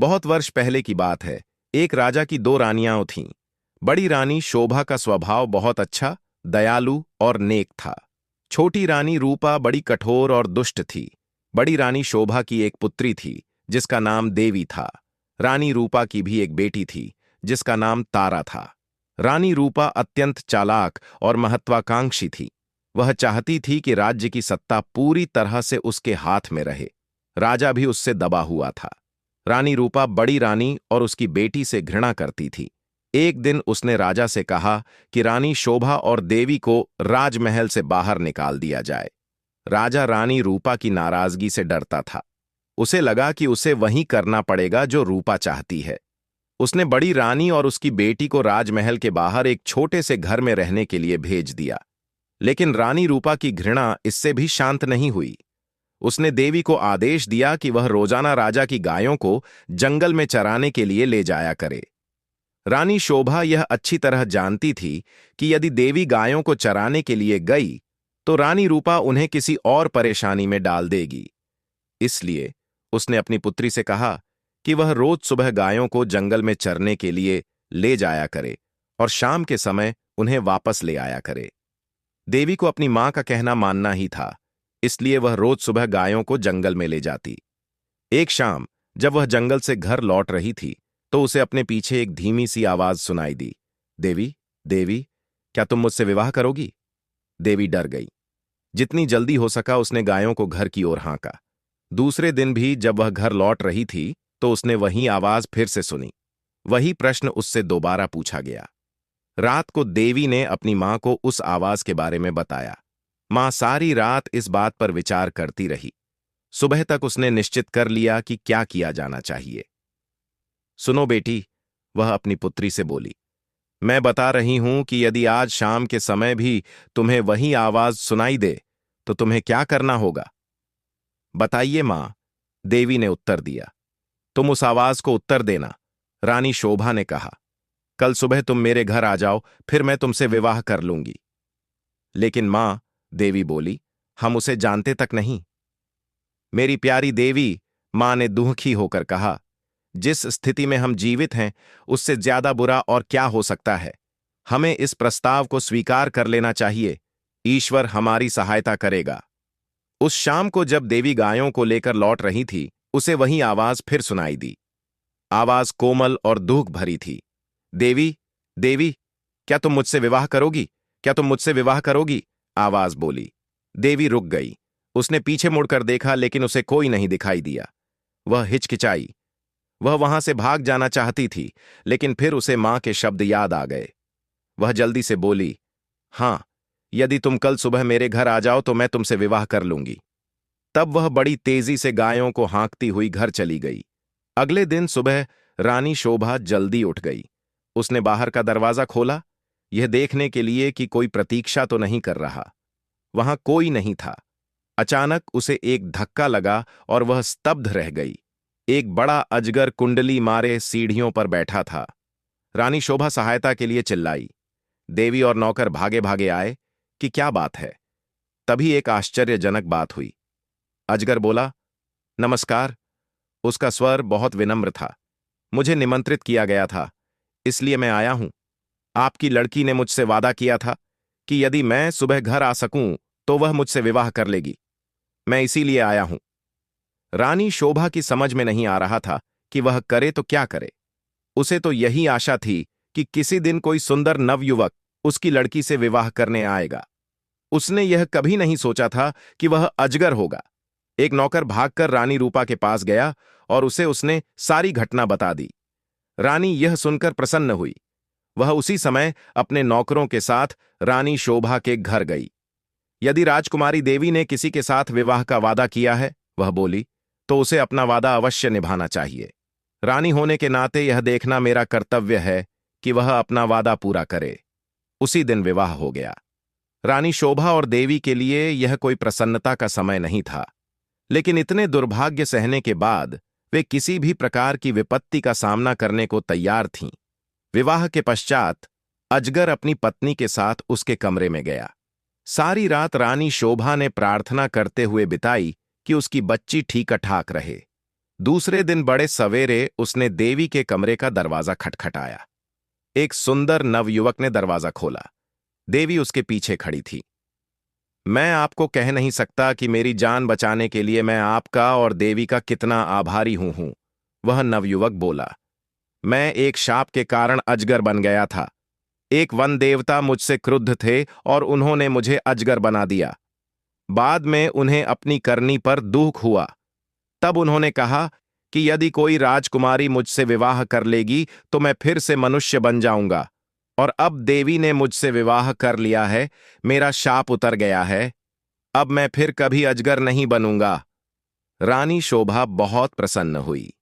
बहुत वर्ष पहले की बात है। एक राजा की दो रानियां थीं। बड़ी रानी शोभा का स्वभाव बहुत अच्छा, दयालु और नेक था। छोटी रानी रूपा बड़ी कठोर और दुष्ट थी। बड़ी रानी शोभा की एक पुत्री थी जिसका नाम देवी था। रानी रूपा की भी एक बेटी थी जिसका नाम तारा था। रानी रूपा अत्यंत चालाक और महत्वाकांक्षी थी। वह चाहती थी कि राज्य की सत्ता पूरी तरह से उसके हाथ में रहे। राजा भी उससे दबा हुआ था। रानी रूपा बड़ी रानी और उसकी बेटी से घृणा करती थी। एक दिन उसने राजा से कहा कि रानी शोभा और देवी को राजमहल से बाहर निकाल दिया जाए। राजा रानी रूपा की नाराजगी से डरता था। उसे लगा कि उसे वही करना पड़ेगा जो रूपा चाहती है। उसने बड़ी रानी और उसकी बेटी को राजमहल के बाहर एक छोटे से घर में रहने के लिए भेज दिया। लेकिन रानी रूपा की घृणा इससे भी शांत नहीं हुई। उसने देवी को आदेश दिया कि वह रोजाना राजा की गायों को जंगल में चराने के लिए ले जाया करे। रानी शोभा यह अच्छी तरह जानती थी कि यदि देवी गायों को चराने के लिए गई तो रानी रूपा उन्हें किसी और परेशानी में डाल देगी। इसलिए उसने अपनी पुत्री से कहा कि वह रोज सुबह गायों को जंगल में चरने के लिए ले जाया करे और शाम के समय उन्हें वापस ले आया करे। देवी को अपनी मां का कहना मानना ही था, इसलिए वह रोज सुबह गायों को जंगल में ले जाती। एक शाम जब वह जंगल से घर लौट रही थी तो उसे अपने पीछे एक धीमी सी आवाज सुनाई दी, देवी, देवी, क्या तुम मुझसे विवाह करोगी? देवी डर गई। जितनी जल्दी हो सका उसने गायों को घर की ओर हाँका। दूसरे दिन भी जब वह घर लौट रही थी तो उसने वही आवाज फिर से सुनी। वही प्रश्न उससे दोबारा पूछा गया। रात को देवी ने अपनी मां को उस आवाज के बारे में बताया। मां सारी रात इस बात पर विचार करती रही। सुबह तक उसने निश्चित कर लिया कि क्या किया जाना चाहिए। सुनो बेटी, वह अपनी पुत्री से बोली, मैं बता रही हूं कि यदि आज शाम के समय भी तुम्हें वही आवाज सुनाई दे तो तुम्हें क्या करना होगा? बताइए मां, देवी ने उत्तर दिया। तुम उस आवाज को उत्तर देना, रानी शोभा ने कहा। कल सुबह तुम मेरे घर आ जाओ, फिर मैं तुमसे विवाह कर लूंगी। लेकिन मां, देवी बोली, हम उसे जानते तक नहीं। मेरी प्यारी देवी, मां ने दुखी होकर कहा, जिस स्थिति में हम जीवित हैं उससे ज्यादा बुरा और क्या हो सकता है। हमें इस प्रस्ताव को स्वीकार कर लेना चाहिए। ईश्वर हमारी सहायता करेगा। उस शाम को जब देवी गायों को लेकर लौट रही थी उसे वही आवाज फिर सुनाई दी। आवाज कोमल और दुख भरी थी। देवी, देवी, क्या तुम मुझसे विवाह करोगी? क्या तुम मुझसे विवाह करोगी? आवाज बोली। देवी रुक गई। उसने पीछे मुड़कर देखा लेकिन उसे कोई नहीं दिखाई दिया। वह हिचकिचाई। वह वहां से भाग जाना चाहती थी लेकिन फिर उसे मां के शब्द याद आ गए। वह जल्दी से बोली, हां, यदि तुम कल सुबह मेरे घर आ जाओ तो मैं तुमसे विवाह कर लूंगी। तब वह बड़ी तेजी से गायों को हाँकती हुई घर चली गई। अगले दिन सुबह रानी शोभा जल्दी उठ गई। उसने बाहर का दरवाजा खोला, यह देखने के लिए कि कोई प्रतीक्षा तो नहीं कर रहा। वहां कोई नहीं था। अचानक उसे एक धक्का लगा और वह स्तब्ध रह गई। एक बड़ा अजगर कुंडली मारे सीढ़ियों पर बैठा था। रानी शोभा सहायता के लिए चिल्लाई। देवी और नौकर भागे भागे आए कि क्या बात है। तभी एक आश्चर्यजनक बात हुई। अजगर बोला, नमस्कार। उसका स्वर बहुत विनम्र था। मुझे निमंत्रित किया गया था, इसलिए मैं आया हूं। आपकी लड़की ने मुझसे वादा किया था कि यदि मैं सुबह घर आ सकूं तो वह मुझसे विवाह कर लेगी। मैं इसीलिए आया हूं। रानी शोभा की समझ में नहीं आ रहा था कि वह करे तो क्या करे। उसे तो यही आशा थी कि किसी दिन कोई सुंदर नवयुवक उसकी लड़की से विवाह करने आएगा। उसने यह कभी नहीं सोचा था कि वह अजगर होगा। एक नौकर भागकर रानी रूपा के पास गया और उसे उसने सारी घटना बता दी। रानी यह सुनकर प्रसन्न हुई। वह उसी समय अपने नौकरों के साथ रानी शोभा के घर गई। यदि राजकुमारी देवी ने किसी के साथ विवाह का वादा किया है, वह बोली, तो उसे अपना वादा अवश्य निभाना चाहिए। रानी होने के नाते यह देखना मेरा कर्तव्य है कि वह अपना वादा पूरा करे। उसी दिन विवाह हो गया। रानी शोभा और देवी के लिए यह कोई प्रसन्नता का समय नहीं था, लेकिन इतने दुर्भाग्य सहने के बाद वे किसी भी प्रकार की विपत्ति का सामना करने को तैयार थीं। विवाह के पश्चात अजगर अपनी पत्नी के साथ उसके कमरे में गया। सारी रात रानी शोभा ने प्रार्थना करते हुए बिताई कि उसकी बच्ची ठीक ठाक रहे। दूसरे दिन बड़े सवेरे उसने देवी के कमरे का दरवाजा खटखटाया। एक सुंदर नवयुवक ने दरवाजा खोला। देवी उसके पीछे खड़ी थी। मैं आपको कह नहीं सकता कि मेरी जान बचाने के लिए मैं आपका और देवी का कितना आभारी हूं। वह नवयुवक बोला। मैं एक शाप के कारण अजगर बन गया था। एक वन देवता मुझसे क्रुद्ध थे और उन्होंने मुझे अजगर बना दिया। बाद में उन्हें अपनी करनी पर दुख हुआ। तब उन्होंने कहा कि यदि कोई राजकुमारी मुझसे विवाह कर लेगी तो मैं फिर से मनुष्य बन जाऊंगा। और अब देवी ने मुझसे विवाह कर लिया है, मेरा शाप उतर गया है। अब मैं फिर कभी अजगर नहीं बनूंगा। रानी शोभा बहुत प्रसन्न हुई।